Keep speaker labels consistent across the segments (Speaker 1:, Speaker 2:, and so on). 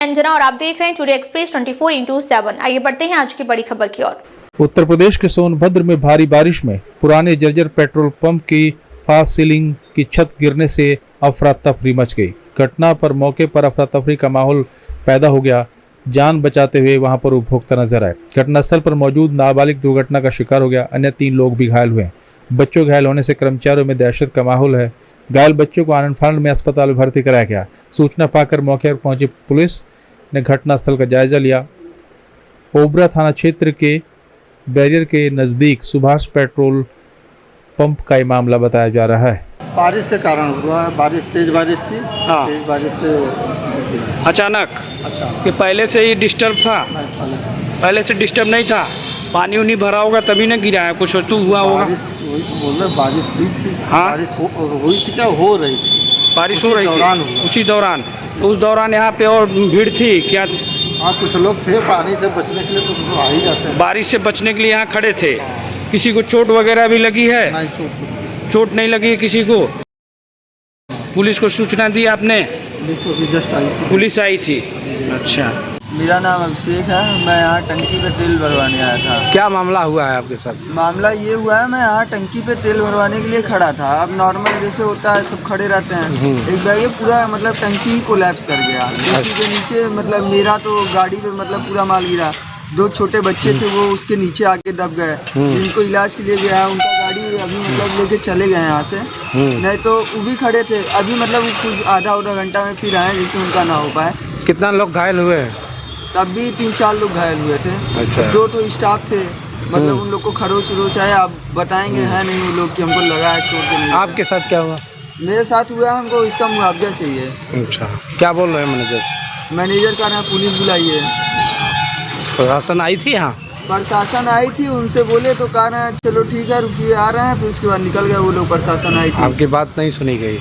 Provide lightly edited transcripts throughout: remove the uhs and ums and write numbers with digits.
Speaker 1: अंजना और आप देख रहे हैं टुडे एक्सप्रेस 24/7। आइए बढ़ते हैं आज की बड़ी खबर की ओर।
Speaker 2: उत्तर प्रदेश के सोनभद्र में भारी बारिश में पुराने जर्जर पेट्रोल पंप की फास्ट सीलिंग की छत गिरने से अफरा तफरी मच गई। घटना पर मौके पर अफरा तफरी का माहौल पैदा हो गया। जान बचाते हुए वहां पर उपभोक्ता नजर आए। घटनास्थल पर मौजूद नाबालिग दुर्घटना का शिकार हो गया। अन्य 3 लोग भी घायल हुए। बच्चों घायल होने से कर्मचारियों में दहशत का माहौल है। घायल बच्चों को आनंद फानंद में अस्पताल में भर्ती कराया गया। सूचना पाकर मौके पर पहुंची पुलिस ने घटनास्थल का जायजा लिया। ओबरा थाना क्षेत्र के बैरियर के नजदीक सुभाष पेट्रोल पंप का मामला बताया जा रहा है।
Speaker 3: बारिश के कारण हुआ है। तेज बारिश थी।
Speaker 4: हाँ।
Speaker 3: तेज बारिश से
Speaker 4: अचानक
Speaker 3: अच्छा
Speaker 4: कि पहले से ही डिस्टर्ब था, पहले से डिस्टर्ब नहीं था, पानी उनी भरा होगा तभी ना गिरा है, कुछ तो हुआ होगा।
Speaker 3: बारिश वही तो बोल रहे, बारिश हुई थी।
Speaker 4: हाँ।
Speaker 3: बारिश हुई थी क्या हो रही थी?
Speaker 4: बारिश
Speaker 3: उसी
Speaker 4: हो रही
Speaker 3: दौरान
Speaker 4: थी
Speaker 3: हुआ।
Speaker 4: उसी दौरान। तो उस दौरान यहाँ पे और भीड़ थी क्या?
Speaker 3: हाँ, कुछ लोग थे पानी से बचने के लिए तो आ ही जाते हैं।
Speaker 4: बारिश से बचने के लिए यहाँ खड़े थे। किसी को चोट वगैरह भी लगी है?
Speaker 3: नहीं,
Speaker 4: चोट नहीं लगी है किसी को? पुलिस को सूचना दी आपने?
Speaker 3: जस्ट आई थी।
Speaker 4: पुलिस आई थी। अच्छा,
Speaker 5: मेरा नाम अभिषेक है। मैं यहाँ टंकी पे तेल भरवाने आया था।
Speaker 4: क्या मामला हुआ है आपके साथ?
Speaker 5: मामला ये हुआ है, मैं यहाँ टंकी पे तेल भरवाने के लिए खड़ा था। अब नॉर्मल जैसे होता है सब खड़े रहते हैं। एक बार ये पूरा मतलब टंकी ही कोलैप्स कर गया। इसी के नीचे मतलब मेरा तो गाड़ी पे मतलब पूरा माल गिरा। 2 छोटे बच्चे थे वो उसके नीचे आके दब गए। जिनको इलाज के लिए गया उनका गाड़ी अभी मतलब लेके चले गए यहाँ से। नहीं तो वो भी खड़े थे। अभी मतलब वो कुछ आधा घंटा में फिर आए जिससे उनका ना हो पाए।
Speaker 4: कितना लोग घायल हुए हैं?
Speaker 5: तब भी 3-4 लोग घायल हुए थे।
Speaker 4: अच्छा।
Speaker 5: 2 स्टाफ थे। मतलब उन लोग को खरोच उरोच आए। आप बताएंगे है नहीं वो लोग कि हमको लगा है चोट के नहीं।
Speaker 4: आपके साथ क्या हुआ?
Speaker 5: मेरे साथ हुआ, हमको इसका मुआवजा चाहिए।
Speaker 4: अच्छा, क्या बोल रहे हैं मैनेजर?
Speaker 5: मैनेजर का ना पुलिस बुलाई है।
Speaker 4: प्रशासन आई थी यहाँ?
Speaker 5: प्रशासन आई थी, उनसे बोले तो कहा ना चलो ठीक है रुकिए आ रहे हैं। फिर उसके बाद निकल गए वो लोग। प्रशासन आई थी।
Speaker 4: आपकी बात नहीं सुनी गई?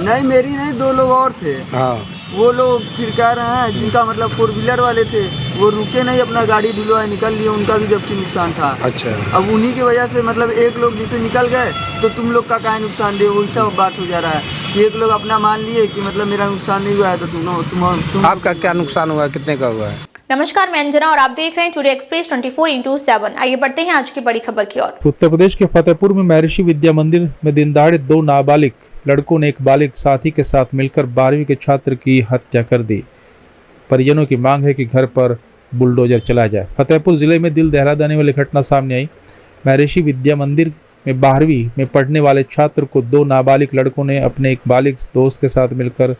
Speaker 5: नहीं मेरी नहीं, 2 लोग और थे।
Speaker 4: हाँ।
Speaker 5: वो लोग फिर कह रहे हैं जिनका मतलब 4 व्हीलर वाले थे वो रुके नहीं, अपना गाड़ी धुलवाए निकल लिए। उनका भी जबकि नुकसान था।
Speaker 4: अच्छा।
Speaker 5: अब उन्हीं की वजह से मतलब एक लोग जिसे निकल गए तो तुम लोग का क्या नुकसान दे, वही सब बात हो जा रहा है कि एक लोग अपना मान लिए कि मतलब मेरा नुकसान नहीं हुआ है तो तुम
Speaker 4: आपका क्या नुकसान हुआ, कितने का हुआ है?
Speaker 1: नमस्कार, मैं अंजना और आप देख रहे हैं टुडे एक्सप्रेस 24/7। आइए बढ़ते हैं आज की बड़ी खबर की ओर।
Speaker 2: उत्तर प्रदेश के फतेहपुर में महर्षि विद्या मंदिर में दिन दहाड़े 2 नाबालिग लड़कों ने एक बालिग साथी के साथ मिलकर 12वीं के छात्र की हत्या कर दी। परिजनों की मांग है कि घर पर बुलडोजर चलाया जाए। फतेहपुर जिले में दिल दहला देने वाली घटना सामने आई। महर्षि विद्या मंदिर में 12वीं में पढ़ने वाले छात्र को 2 नाबालिग लड़कों ने अपने एक बालिग दोस्त के साथ मिलकर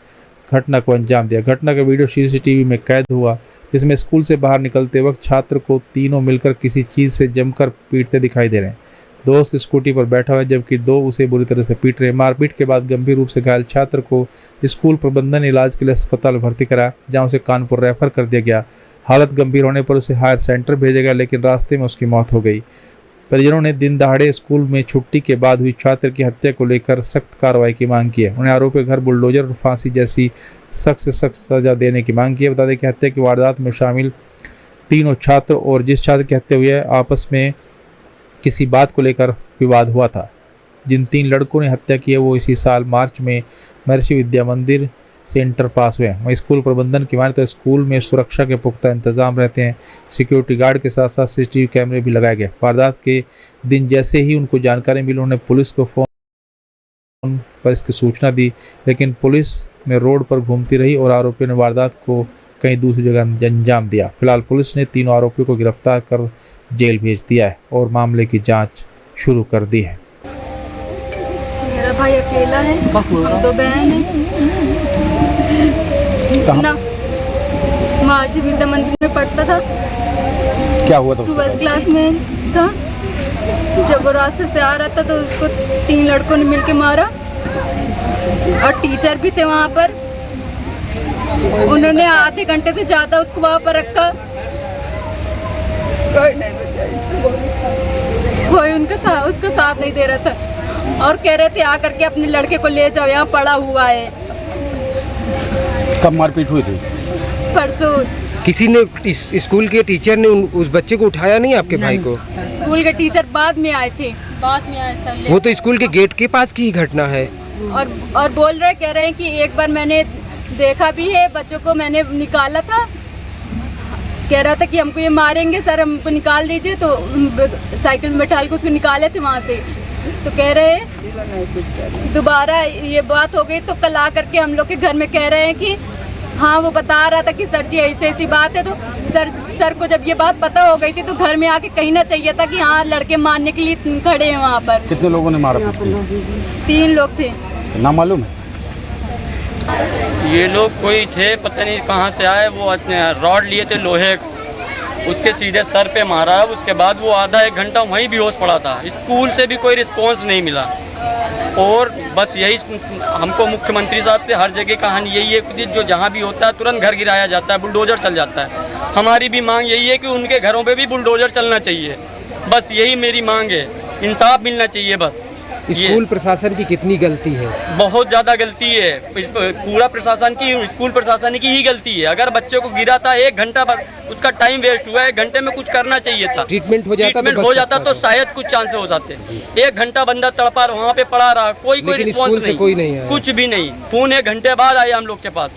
Speaker 2: घटना को अंजाम दिया। घटना का वीडियो CCTV में कैद हुआ, जिसमें स्कूल से बाहर निकलते वक्त छात्र को तीनों मिलकर किसी चीज़ से जमकर पीटते दिखाई दे रहे हैं। दोस्त स्कूटी पर बैठा हुआ है जबकि 2 उसे बुरी तरह से पीट रहे हैं। मारपीट के बाद गंभीर रूप से घायल छात्र को स्कूल प्रबंधन ने इलाज के लिए अस्पताल में भर्ती कराया, जहां उसे कानपुर रेफर कर दिया गया। हालत गंभीर होने पर उसे हायर सेंटर भेजा गया, लेकिन रास्ते में उसकी मौत हो गई। परिजनों ने दिन दहाड़े स्कूल में छुट्टी के बाद हुई छात्र की हत्या को लेकर सख्त कार्रवाई की मांग की है। उन्हें आरोपी के घर बुलडोजर और फांसी जैसी सख्त से सख्त सजा देने की मांग की है। बता दें कि हत्या की वारदात में शामिल तीनों छात्र और जिस छात्र की हत्या हुई है आपस में किसी बात को लेकर विवाद हुआ था। जिन 3 लड़कों ने हत्या की है वो इसी साल मार्च में महर्षि विद्या मंदिर से इंटर पास हुए हैं। वहीं स्कूल प्रबंधन की माने तो स्कूल में सुरक्षा के पुख्ता इंतजाम रहते हैं। सिक्योरिटी गार्ड के साथ साथ CCTV कैमरे भी लगाए गए। वारदात के दिन जैसे ही उनको जानकारी मिली उन्होंने पुलिस को फोन पर इसकी सूचना दी, लेकिन पुलिस में रोड पर घूमती रही और आरोपियों ने वारदात को कहीं दूसरी जगह अंजाम दिया। फिलहाल पुलिस ने तीनों आरोपियों को गिरफ्तार कर जेल भेज दिया है और मामले की जांच शुरू कर दी है।
Speaker 6: मेरा भाई अकेला है, हम 2 बहन हैं। ना महर्षि विद्या मंदिर में पढ़ता था।
Speaker 4: क्या हुआ था?
Speaker 6: 12th क्लास में था। जब वो रास्ते से आ रहा था तो उसको 3 लड़कों ने मिलके मारा और टीचर भी थे वहाँ पर। उन्होंने आधे घंटे से ज़्यादा उसको वहाँ पर रखा। कोई उसका साथ नहीं दे रहा था और कह रहे थे आकर के अपने लड़के को ले जाओ, यहाँ पड़ा हुआ है।
Speaker 4: कब मारपीट हुई थी?
Speaker 6: परसों।
Speaker 7: किसी ने स्कूल के टीचर ने उस बच्चे को उठाया नहीं, आपके भाई को?
Speaker 6: स्कूल के टीचर बाद में आए थे। बाद में आए सर।
Speaker 7: वो तो स्कूल के गेट के पास की ही घटना है।
Speaker 6: और बोल रहे कह रहे हैं कि एक बार मैंने देखा भी है, बच्चों को मैंने निकाला था, कह रहा था कि हमको ये मारेंगे सर, हमको निकाल दीजिए, तो साइकिल में बैठा के उसको निकाले थे वहाँ से। तो कह रहे हैं दोबारा ये बात हो गई, तो कल आ करके हम लोग के घर में कह रहे हैं कि हाँ, वो बता रहा था कि सर जी ऐसी ऐसी बात है। तो सर को जब ये बात पता हो गई थी तो घर में आके कहना चाहिए था कि हाँ, लड़के मारने के लिए खड़े हैं वहाँ पर।
Speaker 4: कितने लोगों ने मारा?
Speaker 6: 3 लोग थे।
Speaker 4: नाम मालूम है? ये लोग कोई थे, पता नहीं कहाँ से आए, वो रॉड लिए थे लोहे, उसके सीधे सर पे मारा। उसके बाद वो आधा 1 घंटा वहीं बेहोश पड़ा था। स्कूल से भी कोई रिस्पॉन्स नहीं मिला। और बस यही हमको मुख्यमंत्री साहब से हर जगह कहानी यही है कि जो जहाँ भी होता है तुरंत घर गिराया जाता है, बुलडोजर चल जाता है। हमारी भी मांग यही है कि उनके घरों पे भी बुलडोजर चलना चाहिए। बस यही मेरी मांग है, इंसाफ मिलना चाहिए बस।
Speaker 7: स्कूल प्रशासन की कितनी गलती है?
Speaker 4: बहुत ज़्यादा गलती है, पूरा प्रशासन की, स्कूल प्रशासन की ही गलती है। अगर बच्चे को गिरा था 1 घंटा पर, उसका टाइम वेस्ट हुआ है, 1 घंटे में कुछ करना चाहिए था।
Speaker 7: ट्रीटमेंट हो जाता
Speaker 4: तो शायद कुछ चांसेस हो जाते। 1 घंटा बंदा तड़पा वहाँ पे पड़ा रहा, कोई रिस्पॉन्स नहीं,
Speaker 7: कोई नहीं है,
Speaker 4: कुछ भी नहीं। फोन 1 घंटे बाद आया हम लोग के पास।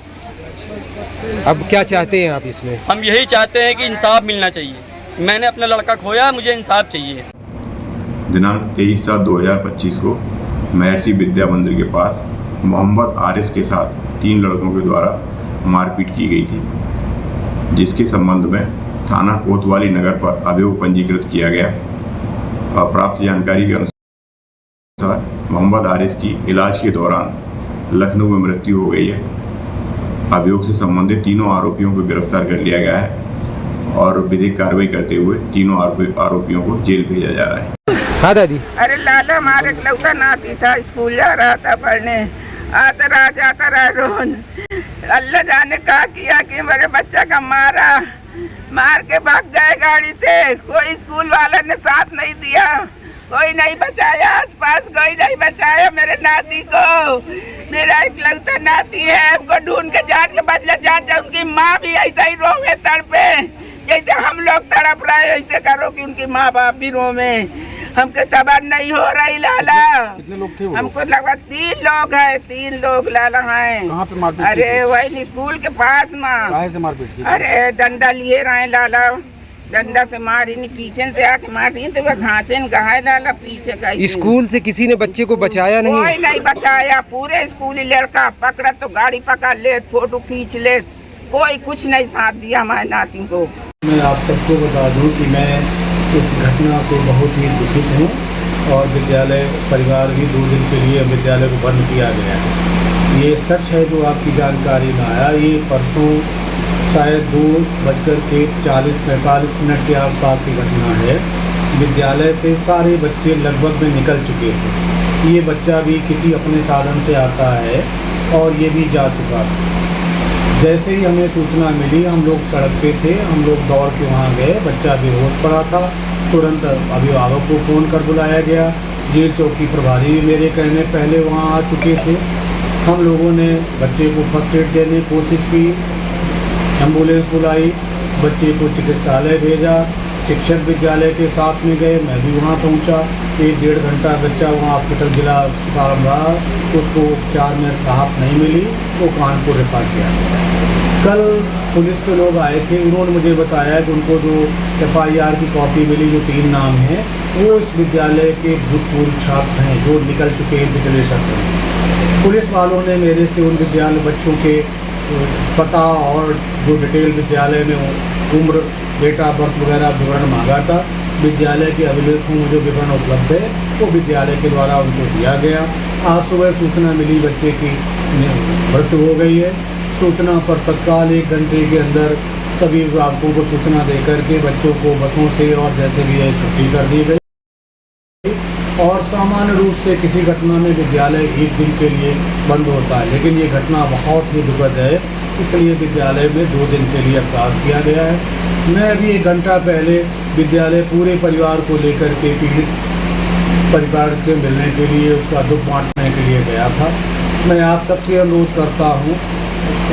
Speaker 7: अब क्या चाहते हैं आप इसमें?
Speaker 4: हम यही चाहते हैं कि इंसाफ मिलना चाहिए। मैंने अपना लड़का खोया, मुझे इंसाफ चाहिए।
Speaker 8: दिनांक 23/7/2025 को महर्षि विद्या मंदिर के पास मोहम्मद आरिस के साथ 3 लड़कों के द्वारा मारपीट की गई थी, जिसके संबंध में थाना कोतवाली नगर पर अभियोग पंजीकृत किया गया। प्राप्त जानकारी के अनुसार मोहम्मद आरिस की इलाज के दौरान लखनऊ में मृत्यु हो गई है। अभियोग से संबंधित तीनों आरोपियों को गिरफ्तार कर लिया गया है और विधिक कार्रवाई करते हुए तीनों आरोपियों को जेल भेजा जा रहा है।
Speaker 7: हाँ दादी।
Speaker 9: अरे लाला हमारे लौटा नाती था, स्कूल जा रहा था पढ़ने, आता रहा जाता रहा रोज। अल्लाह जाने क्या किया कि मेरे बच्चा का मार के भाग गए गाड़ी से। कोई स्कूल वाला ने साथ नहीं दिया, कोई नहीं बचाया, आसपास कोई नहीं बचाया मेरे नाती को। मेरा एक लौता नाती है, हमको ढूंढ के जान के बदले जान जा। उनकी माँ भी ऐसा ही रोवे तड़पे, जैसे हम लोग तड़प रहे, ऐसे करो कि उनकी माँ बाप भी रोवे। हमके सबर नहीं हो रही लाला।
Speaker 4: कितने लोग थे वो?
Speaker 9: हमको लगा 3 लोग हैं, 3 लोग लाला हैं।
Speaker 4: कहाँ पे मारपीट?
Speaker 9: अरे वही स्कूल के पास में।
Speaker 4: काहे से मारपीट की?
Speaker 9: अरे डंडा लिए रहे लाला, डंडा से मारी नहीं, पीछे से आके मारी तो वह घाचे न गहाए लाला पीछे का।
Speaker 7: स्कूल से किसी ने बच्चे को बचाया नहीं?
Speaker 9: कोई नहीं बचाया, पूरे स्कूली लड़का पकड़ा तो गाड़ी पकड़ ले, फोटो खींच ले, कोई कुछ नहीं साथ दिया हमारे नाती को।
Speaker 10: मैं आप सबको बता दूं कि मैं इस घटना से बहुत ही दुखित हूं और विद्यालय परिवार भी 2 दिन के लिए विद्यालय को बंद किया गया है। ये सच है जो आपकी जानकारी में आया। ये परसों शायद 2:40-45 मिनट के आसपास की घटना है। विद्यालय से सारे बच्चे लगभग में निकल चुके थे। ये बच्चा भी किसी अपने साधन से आता है और ये भी जा चुका था। जैसे ही हमें सूचना मिली, हम लोग सड़क पे थे, हम लोग दौड़ के वहाँ गए। बच्चा बेहोश पड़ा था, तुरंत अभिभावक को फ़ोन कर बुलाया गया। जेल चौकी प्रभारी भी मेरे कहने पहले वहाँ आ चुके थे। हम लोगों ने बच्चे को फर्स्ट एड देने की कोशिश की, एम्बुलेंस बुलाई, बच्चे को चिकित्सालय भेजा, शिक्षक विद्यालय के साथ में गए, मैं भी वहाँ पहुँचा। 1-1.5 घंटा बच्चा वहाँ हॉस्पिटल जिला अस्पताल में रहा, उसको उपचार में राहत नहीं मिली, वो कानपुर रेफर किया गया। कल पुलिस के लोग आए थे, उन्होंने मुझे बताया कि उनको जो FIR की कॉपी मिली, जो 3 नाम हैं, वो इस विद्यालय के भूतपूर्व छात्र हैं जो निकल चुके हैं पिछले सत्र में। पुलिस वालों ने मेरे से उन विद्यालय बच्चों के पता और जो डिटेल विद्यालय में उम्र, डेट ऑफ बर्थ वगैरह विवरण मांगा था। विद्यालय के अभिलेखों में जो विवरण उपलब्ध है वो विद्यालय के द्वारा उनको दिया गया। आज सुबह सूचना मिली बच्चे की मृत्यु हो गई है। सूचना पर तत्काल 1 घंटे के अंदर सभी अभिभावकों को सूचना देकर के बच्चों को बसों से और जैसे भी है छुट्टी कर दी गई। और सामान्य रूप से किसी घटना में विद्यालय 1 दिन के लिए बंद होता है, लेकिन ये घटना बहुत ही दुखद है, इसलिए विद्यालय में 2 दिन के लिए अवकाश किया गया है। मैं अभी 1 घंटा पहले विद्यालय पूरे परिवार को लेकर के पीड़ित परिवार के मिलने के लिए, उसका दुख बांटने के लिए गया था। मैं आप सबसे अनुरोध करता हूँ,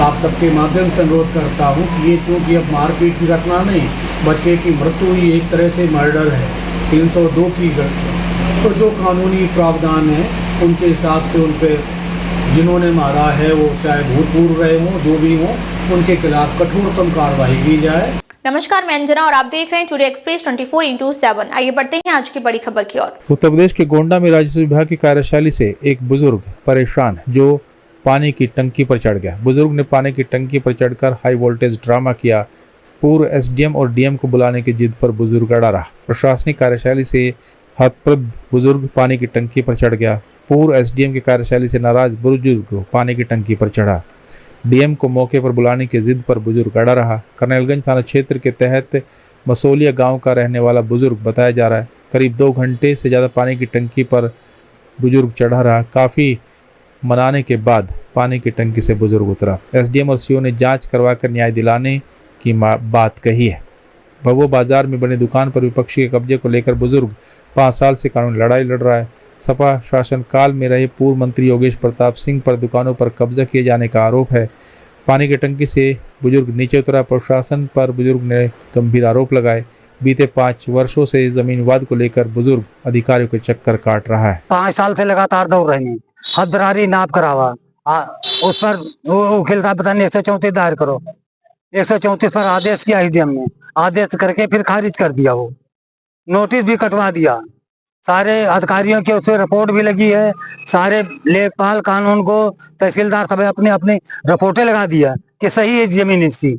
Speaker 10: आप सबके माध्यम से अनुरोध करता हूँ कि ये चूँकि अब मारपीट की घटना नहीं, बच्चे की मृत्यु ही एक तरह से मर्डर है, 302 की घटना, तो जो कानूनी प्रावधान है उनके हिसाब से उन पर जिन्होंने मारा है वो चाहे भूतपूर्व रहे हों, जो भी हों, उनके खिलाफ कठोरतम कार्रवाई की जाए।
Speaker 1: नमस्कार, मैं अंजना और आप देख रहे हैं टुडे एक्सप्रेस 24/7। आइए बढ़ते हैं आज की बड़ी खबर की ओर।
Speaker 2: उत्तर प्रदेश के गोंडा में राजस्व विभाग की कार्यशाला से एक बुजुर्ग परेशान जो पानी की टंकी पर चढ़ गया। बुजुर्ग ने पानी की टंकी पर चढ़कर हाई वोल्टेज ड्रामा किया। पूर्व एसडीएम और डीएम को बुलाने की जिद पर बुजुर्ग अड़ा रहा। प्रशासनिक कार्यशाला से हतप्रभ बुजुर्ग पानी की टंकी पर चढ़ गया। पूर्व एसडीएम की कार्यशाला से नाराज बुजुर्ग पानी की टंकी पर चढ़ा। डीएम को मौके पर बुलाने की जिद पर बुजुर्ग अड़ा रहा। करनेलगंज थाना क्षेत्र के तहत मसोलिया गांव का रहने वाला बुजुर्ग बताया जा रहा है। करीब 2 घंटे से ज़्यादा पानी की टंकी पर बुजुर्ग चढ़ा रहा। काफ़ी मनाने के बाद पानी की टंकी से बुजुर्ग उतरा। एसडीएम और सीओ ने जांच करवाकर न्याय दिलाने की बात कही है। भभुआ बाजार में बनी दुकान पर विपक्षी के कब्जे को लेकर बुजुर्ग 5 साल से कानूनी लड़ाई लड़ रहा है। सपा शासनकाल में रहे पूर्व मंत्री योगेश प्रताप सिंह पर दुकानों पर कब्जा किए जाने का आरोप है। पानी की टंकी से बुजुर्ग नीचे उतरा। प्रशासन पर बुजुर्ग ने गंभीर आरोप लगाए। बीते 5 वर्षों से जमीन विवाद को लेकर बुजुर्ग अधिकारियों के चक्कर काट रहा है।
Speaker 11: 5 साल से लगातार दौड़ रहे हैं। हदरारी नाप करावा उस पर वकील साहब पता नहीं 134 दायर करो। 134 पर आदेश किया एसडीएम ने, आदेश करके फिर खारिज कर दिया। वो नोटिस भी कटवा दिया। सारे अधिकारियों के उससे रिपोर्ट भी लगी है। सारे लेखपाल कानून को तहसीलदार सब अपने अपनी रिपोर्टें लगा दिया कि सही है जमीन इसकी।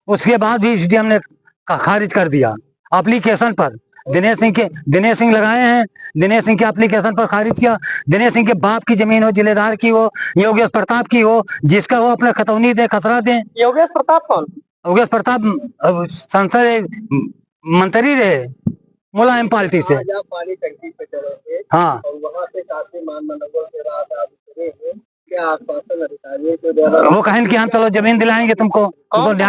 Speaker 11: उसके बाद भी एसडीएम ने खारिज कर दिया एप्लीकेशन पर। दिनेश सिंह लगाए हैं। दिनेश सिंह के एप्लीकेशन पर खारिज किया। दिनेश सिंह के बाप की जमीन हो, जिलेदार की हो, योगेश प्रताप की हो, जिसका वो अपना खतौनी दे, खसरा दे।
Speaker 7: योगेश प्रताप कौन?
Speaker 11: योगेश प्रताप संसद मंत्री रहे मुलायम पार्टी से।
Speaker 7: पानी टंकी पे चढ़े
Speaker 11: हाँ,
Speaker 7: और वहाँ से काफी मान मनोबल के रात आप उतरे हैं। क्या आश्वासन अधिकारियों के द्वारा?
Speaker 11: वो कहें कि हम चलो जमीन दिलाएंगे तुमको।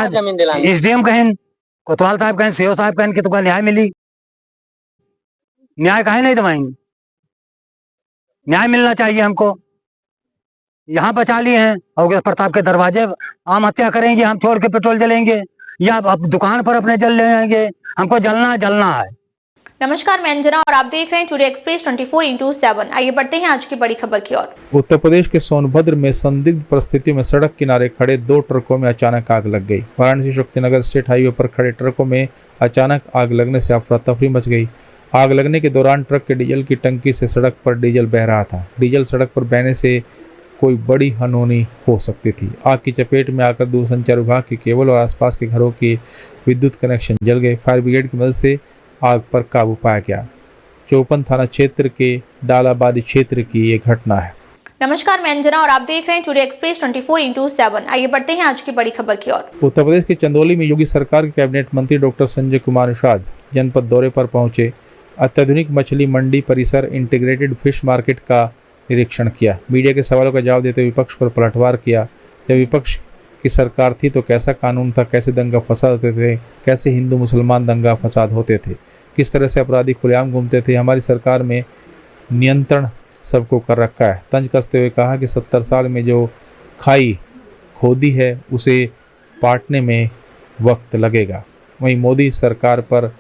Speaker 7: जमीन दिलाएंगे?
Speaker 11: एसडीएम कहें, कोतवाल साहब कहें, सीओ साहब कहें कि तुमको न्याय मिली। न्याय कहे नहीं दवाएंगे? न्याय मिलना चाहिए हमको। यहाँ बचा लिए हैं योगेश प्रताप के दरवाजे। हम हत्या करेंगे, हम छोड़ के पेट्रोल जलेंगे या अब दुकान पर अपने जल लेंगे। हमको जलना है।
Speaker 1: नमस्कार, मैं अंजना और आप देख रहे हैं टुडे एक्सप्रेस 24/7। आइए बढ़ते हैं आज की बड़ी खबर की ओर।
Speaker 2: उत्तर प्रदेश के सोनभद्र में संदिग्ध परिस्थितियों में सड़क किनारे खड़े 2 ट्रकों में अचानक आग लग गई। वाराणसी शक्तिनगर स्टेट हाईवे पर खड़े ट्रकों में अचानक आग लगने से अफरा तफरी मच गई। आग लगने के दौरान ट्रक के डीजल की टंकी से सड़क पर डीजल बह रहा था। डीजल सड़क पर बहने से कोई बड़ी अनहोनी हो सकती थी। आग की चपेट में आकर दूरसंचार विभाग के केबल और आसपास के घरों के विद्युत कनेक्शन जल गए। फायर ब्रिगेड की मदद से आग पर काबू पाया गया। चौपन थाना क्षेत्र के डालाबादी क्षेत्र की ये घटना है।
Speaker 1: नमस्कार, मैं अंजना और आप देख रहे हैं टुडे एक्सप्रेस 24/7। आइए बढ़ते हैं आज की बड़ी खबर की ओर।
Speaker 2: उत्तर प्रदेश के चंदौली में योगी सरकार के कैबिनेट मंत्री डॉक्टर संजय कुमार निषाद जनपद दौरे पर पहुंचे। अत्याधुनिक मछली मंडी परिसर इंटीग्रेटेड फिश मार्केट का निरीक्षण किया। मीडिया के सवालों का जवाब देते विपक्ष पर पलटवार किया। जब विपक्ष की सरकार थी तो कैसा कानून था, कैसे दंगा फसाद होते थे, कैसे हिंदू मुसलमान दंगा फसाद होते थे, किस तरह से अपराधी खुलेआम घूमते थे। हमारी सरकार में नियंत्रण सबको कर रखा है। तंज कसते हुए कहा कि 70 साल में जो खाई खोदी है उसे पाटने में वक्त लगेगा। वहीं मोदी सरकार पर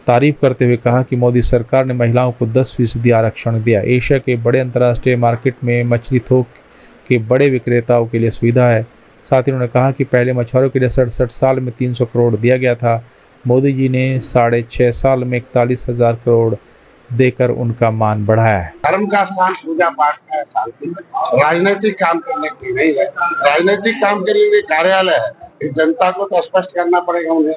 Speaker 2: तारीफ करते हुए कहा कि मोदी सरकार ने महिलाओं को 10% आरक्षण दिया। एशिया के बड़े अंतर्राष्ट्रीय मार्केट में मछली थोक के बड़े विक्रेताओं के लिए सुविधा है। साथ ही उन्होंने कहा कि पहले मछुआरों के लिए 67 साल में 300 करोड़ दिया गया था। मोदी जी ने 6.5 साल में 41,000 करोड़ देकर उनका मान बढ़ाया है।
Speaker 3: धर्म का स्थान पूजा पाठ का है, शांति में। राजनीतिक काम करने की नहीं है। राजनीतिक काम के लिए कार्यालय है। इस जनता को तो स्पष्ट करना पड़ेगा उन्हें।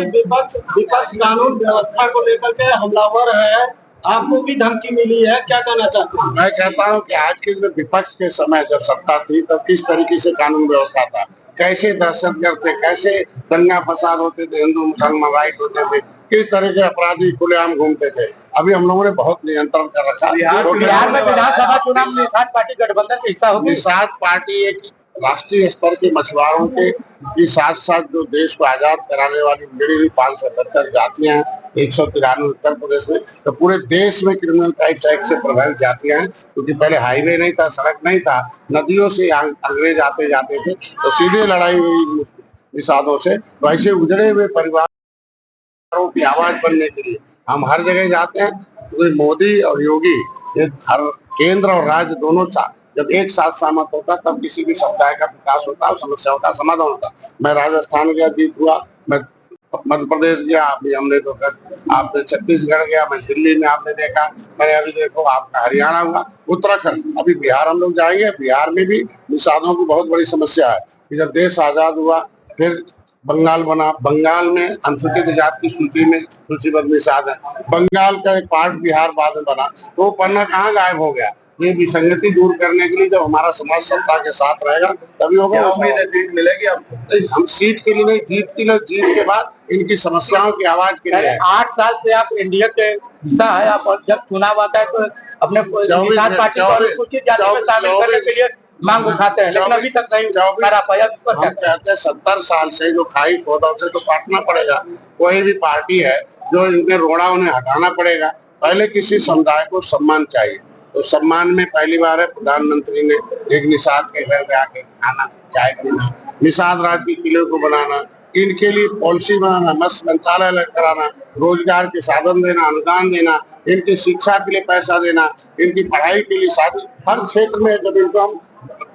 Speaker 7: विपक्ष कानून व्यवस्था को लेकर के हमलावर है, आपको भी धमकी मिली है, क्या कहना चाहते हैं?
Speaker 3: मैं कहता हूं कि आज के विपक्ष के समय जब सत्ता थी तब किस तरीके से कानून व्यवस्था था, कैसे दहशतगर्द थे, कैसे दंगा फसाद होते थे, हिंदू मुसलमान राइट होते थे, किस तरह के अपराधी खुलेआम घूमते थे। अभी हम लोगों ने बहुत नियंत्रण कर रखा।
Speaker 7: बिहार में विधानसभा चुनाव में निषाद पार्टी गठबंधन का हिस्सा होगी।
Speaker 3: निषाद पार्टी एक राष्ट्रीय स्तर के मछुआरों के साथ साथ जो देश को आजाद कराने वाली बड़ी 572 जातियां हैं, 193 उत्तर प्रदेश में, तो पूरे देश में क्रिमिनल राइट्स एक्ट से प्रभावित जातियां हैं। क्योंकि पहले हाईवे नहीं था, सड़क नहीं था, नदियों से अंग्रेज आते जाते थे, तो सीधे लड़ाई हुई निषादों से। तो ऐसे उजड़े हुए परिवारों की आवाज बनने के लिए हम हर जगह जाते हैं। तो मोदी और योगी हर केंद्र और राज्य दोनों जब एक साथ सहमत होता तब किसी भी समुदाय का विकास होता और समस्याओं का समाधान होता। मैं राजस्थान गया, जीत हुआ, मैं मध्य प्रदेश गया, अभी हमने तो आपने छत्तीसगढ़ गया, मैं दिल्ली में आपने देखा, मैंने अभी देखो आपका हरियाणा हुआ, उत्तराखंड, अभी बिहार हम लोग जाएंगे। बिहार में भी निषादों की बहुत बड़ी समस्या है। जब देश आजाद हुआ फिर बंगाल बना, बंगाल में अनुसूचित जाति की सूची में सूचीबद्ध निषाद है। बंगाल का एक पार्ट बिहार बाद में बना, तो वो पन्ना कहाँ गायब हो गया। ये विसंगति दूर करने के लिए जब हमारा समाज सत्ता के साथ रहेगा तभी होगा। उम्मीद है जीत मिलेगी। हम सीट के लिए नहीं, जीत के लिए, जीत के बाद इनकी समस्याओं की आवाज के लिए।
Speaker 7: 8 साल से आप एनडीए के हिस्सा है, आप जब चुनाव आता है तो अपने निषाद पार्टी को अनुसूचित जाति में शामिल करने के लिए मांग उठाते हैं, लेकिन अभी तक नहीं कर पाया। हम
Speaker 3: कहते हैं 70 साल से जो खाई पौधों से तो काटना पड़ेगा। कोई भी पार्टी है जो इनके रोड़ा उन्हें हटाना पड़ेगा। पहले किसी समुदाय को सम्मान चाहिए, तो सम्मान में पहली बार है प्रधानमंत्री ने एक निषाद के घर में आके खाना, चाय पीना, निषाद राज के किले को बनाना, इनके लिए पॉलिसी बनाना, मत्स्य मंत्रालय अलग कराना, रोजगार के साधन देना, अनुदान देना, इनकी शिक्षा के लिए पैसा देना, इनकी पढ़ाई के लिए साधन, हर क्षेत्र में जब इनको हम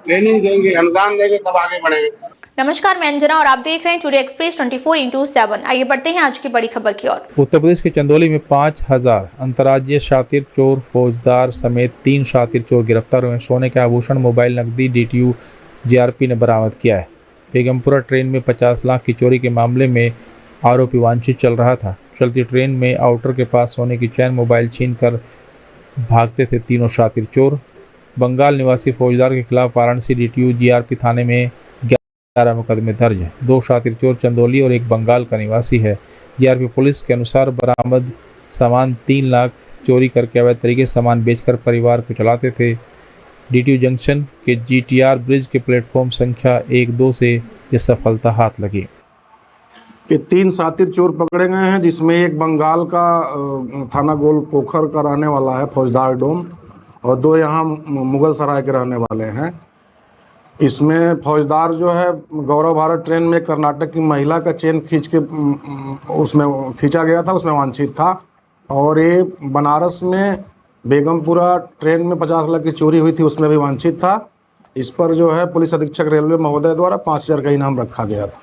Speaker 3: ट्रेनिंग देंगे, अनुदान देंगे तब आगे बढ़ेंगे।
Speaker 1: नमस्कार, मैं अंजना और आप देख रहे हैं टुडे एक्सप्रेस 24/7। आइए बढ़ते हैं आज की बड़ी खबर की ओर।
Speaker 2: उत्तर प्रदेश के चंदौली में 5000 अंतर्राज्यीय शातिर चोर फौजदार समेत 3 शातिर चोर गिरफ्तार हुए। सोने के आभूषण, मोबाइल, नकदी DTU GRP ने बरामद किया है। बेगमपुरा ट्रेन में 50 लाख की चोरी के मामले में आरोपी वांछित चल रहा था। चलती ट्रेन में आउटर के पास सोने की चैन, मोबाइल छीन कर भागते थे तीनों शातिर चोर। बंगाल निवासी फौजदार के खिलाफ वाराणसी DTU GRP थाने में 11 मुकदमे दर्ज है। 2 शातिर चोर चंदौली और एक बंगाल का निवासी है। GRP पुलिस के अनुसार बरामद सामान 3 लाख चोरी करके अवैध तरीके से सामान बेचकर परिवार को चलाते थे। DTU जंक्शन के GTR ब्रिज के प्लेटफॉर्म संख्या 1-2 से ये सफलता हाथ लगी।
Speaker 12: ये 3 शातिर चोर पकड़े गए हैं, जिसमें एक बंगाल का थाना गोल पोखर का रहने वाला है फौजदार डोम, और 2 यहाँ मुगल सराय के रहने वाले हैं। इसमें फौजदार जो है गौरव भारत ट्रेन में कर्नाटक की महिला का चेन खींच के उसमें खींचा गया था, उसमें वांछित था। और ये बनारस में बेगमपुरा ट्रेन में 50 लाख की चोरी हुई थी, उसमें भी वांछित था। इस पर जो है पुलिस अधीक्षक रेलवे महोदय द्वारा 5000 का इनाम रखा गया था।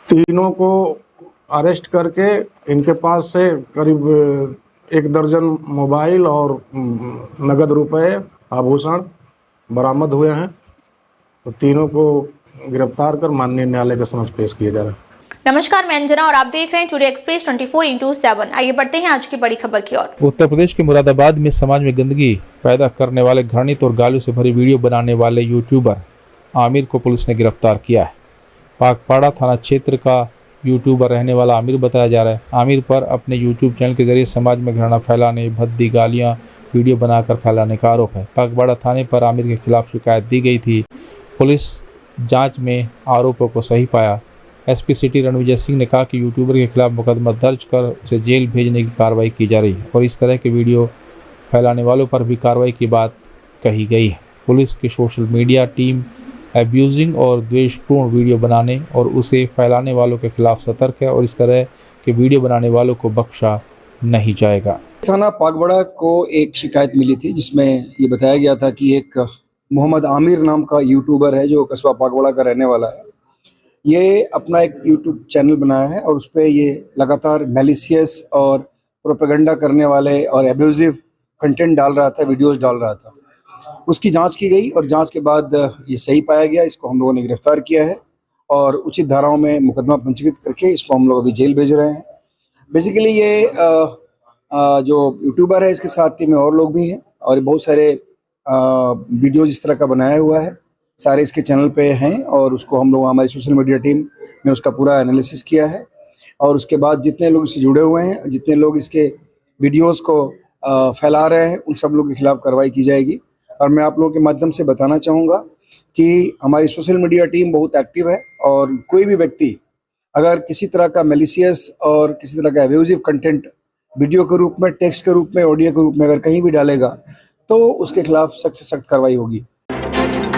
Speaker 12: तीनों को अरेस्ट करके इनके पास से करीब 1 दर्जन मोबाइल और नगद रुपए आभूषण बरामद हुए हैं। तो तीनों को गिरफ्तार कर माननीय न्यायालय के समक्ष पेश किया जा रहा है।
Speaker 1: नमस्कार, मैं अंजना और आप देख रहे हैं टुडे एक्सप्रेस 24/7। आइए बढ़ते हैं आज की बड़ी खबर की ओर।
Speaker 2: उत्तर प्रदेश के मुरादाबाद में समाज में गंदगी पैदा करने वाले, घृणित और गालियों से भरी वीडियो बनाने वाले यूट्यूबर आमिर को पुलिस ने गिरफ्तार किया है। पाकपाड़ा थाना क्षेत्र का यूट्यूबर रहने वाला आमिर बताया जा रहा है। आमिर पर अपने यूट्यूब चैनल के जरिए समाज में घृणा फैलाने, भद्दी गालियां वीडियो बनाकर फैलाने का आरोप है। पाकपाड़ा थाने पर आमिर के खिलाफ शिकायत दी गई थी। पुलिस जांच में आरोपों को सही पाया। SP सिटी रणविजय सिंह ने कहा कि यूट्यूबर के खिलाफ मुकदमा दर्ज कर उसे जेल भेजने की कार्रवाई की जा रही है और इस तरह के वीडियो फैलाने वालों पर भी कार्रवाई की बात कही गई है। पुलिस की सोशल मीडिया टीम एब्यूजिंग और द्वेषपूर्ण वीडियो बनाने और उसे फैलाने वालों के खिलाफ सतर्क है और इस तरह के वीडियो बनाने वालों को बख्शा नहीं जाएगा।
Speaker 13: थाना पाकबड़ा को एक शिकायत मिली थी, जिसमें ये बताया गया था कि एक मोहम्मद आमिर नाम का यूट्यूबर है जो कस्बा पाकबड़ा का रहने वाला है। ये अपना एक यूट्यूब चैनल बनाया है और उस पर ये लगातार मैलिशियस और प्रोपेगेंडा करने वाले और एब्यूजिव कंटेंट डाल रहा था, वीडियोस डाल रहा था। उसकी जांच की गई और जांच के बाद ये सही पाया गया। इसको हम लोगों ने गिरफ्तार किया है और उचित धाराओं में मुकदमा पंजीकृत करके इसको हम लोग अभी जेल भेज रहे हैं। बेसिकली ये जो यूट्यूबर है, इसके साथ टीम में और लोग भी हैं और बहुत सारे वीडियोज इस तरह का बनाया हुआ है, सारे इसके चैनल पे हैं और उसको हम लोग, हमारी सोशल मीडिया टीम ने उसका पूरा एनालिसिस किया है और उसके बाद जितने लोग इससे जुड़े हुए हैं, जितने लोग इसके वीडियोस को फैला रहे हैं, उन सब लोगों के खिलाफ कार्रवाई की जाएगी। और मैं आप लोगों के माध्यम से बताना चाहूँगा कि हमारी सोशल मीडिया टीम बहुत एक्टिव है और कोई भी व्यक्ति अगर किसी तरह का मैलिशियस और किसी तरह का एब्यूजिव कंटेंट वीडियो के रूप में, टेक्स्ट के रूप में, ऑडियो के रूप में अगर कहीं भी डालेगा तो उसके खिलाफ सख्त से सख्त कार्रवाई होगी।